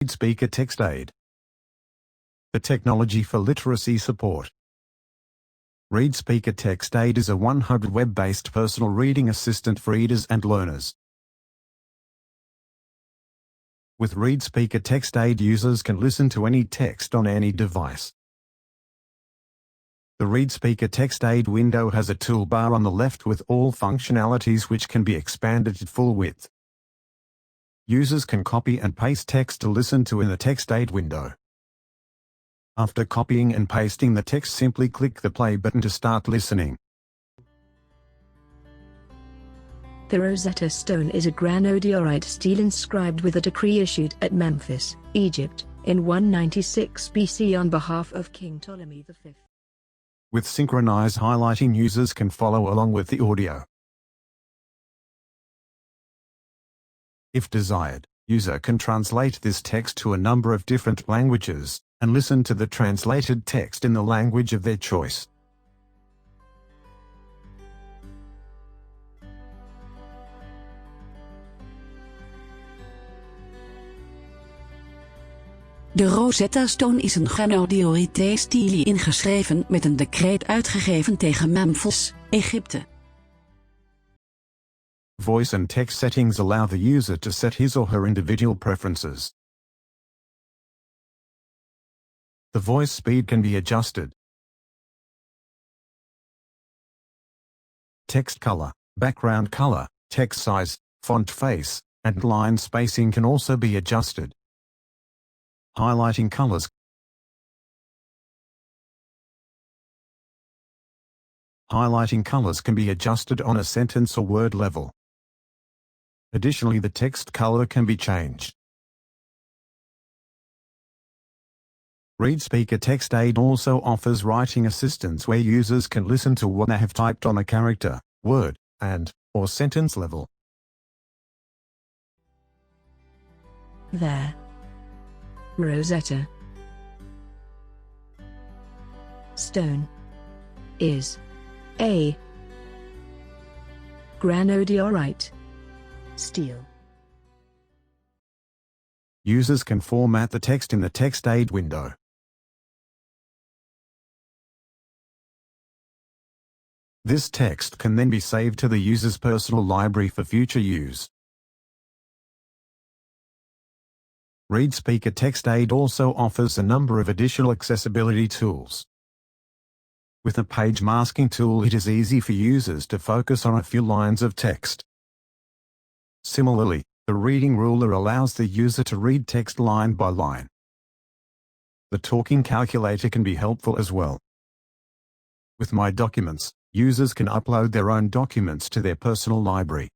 ReadSpeaker TextAid. The technology for literacy support. ReadSpeaker TextAid is a 100 web-based personal reading assistant for readers and learners. With ReadSpeaker TextAid, users can listen to any text on any device. The ReadSpeaker TextAid window has a toolbar on the left with all functionalities which can be expanded to full width. Users can copy and paste text to listen to in the TextAid window. After copying and pasting the text, simply click the play button to start listening. The Rosetta Stone is a granodiorite stele inscribed with a decree issued at Memphis, Egypt, in 196 BC on behalf of King Ptolemy V. With synchronized highlighting, users can follow along with the audio. If desired, user can translate this text to a number of different languages, and listen to the translated text in the language of their choice. De Rosetta Stone is een granodiorite stele ingeschreven met een decreet uitgegeven tegen Memphis, Egypte. Voice and text settings allow the user to set his or her individual preferences. The voice speed can be adjusted. Text color, background color, text size, font face, and line spacing can also be adjusted. Highlighting colors. Highlighting colors can be adjusted on a sentence or word level. Additionally, the text color can be changed. ReadSpeaker TextAid also offers writing assistance where users can listen to what they have typed on a character, word, or sentence level. There. Rosetta Stone is a granodiorite stele. Users can format the text in the TextAid window. This text can then be saved to the user's personal library for future use. ReadSpeaker TextAid also offers a number of additional accessibility tools. With the page masking tool, it is easy for users to focus on a few lines of text. Similarly, the reading ruler allows the user to read text line by line. The talking calculator can be helpful as well. With My Documents, users can upload their own documents to their personal library.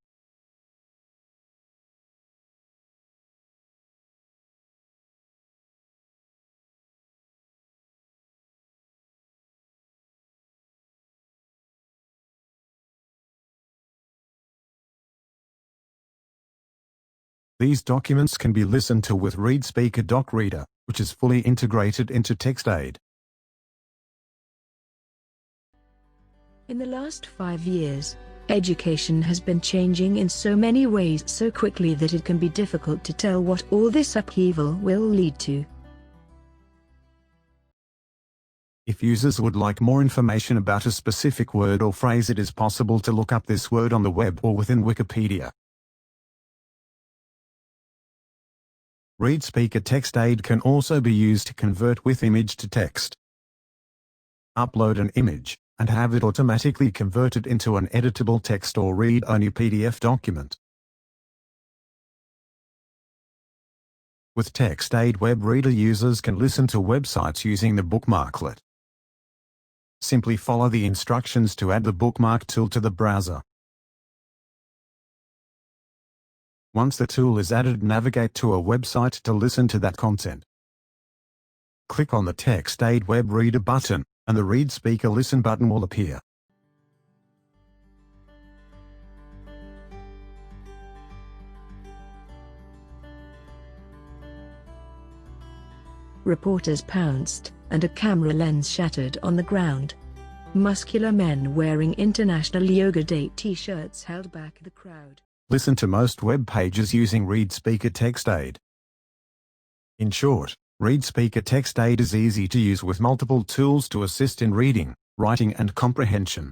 These documents can be listened to with ReadSpeaker Doc Reader, which is fully integrated into TextAid. In the last 5 years, education has been changing in so many ways so quickly that it can be difficult to tell what all this upheaval will lead to. If users would like more information about a specific word or phrase, it is possible to look up this word on the web or within Wikipedia. ReadSpeaker TextAid can also be used to convert with image to text. Upload an image, and have it automatically converted into an editable text or read-only PDF document. With TextAid Web Reader, users can listen to websites using the Bookmarklet. Simply follow the instructions to add the bookmark tool to the browser. Once the tool is added, navigate to a website to listen to that content. Click on the TextAid Web Reader button, and the ReadSpeaker Listen button will appear. Reporters pounced, and a camera lens shattered on the ground. Muscular men wearing International Yoga Day t-shirts held back the crowd. Listen to most web pages using ReadSpeaker TextAid. In short, ReadSpeaker TextAid is easy to use with multiple tools to assist in reading, writing and comprehension.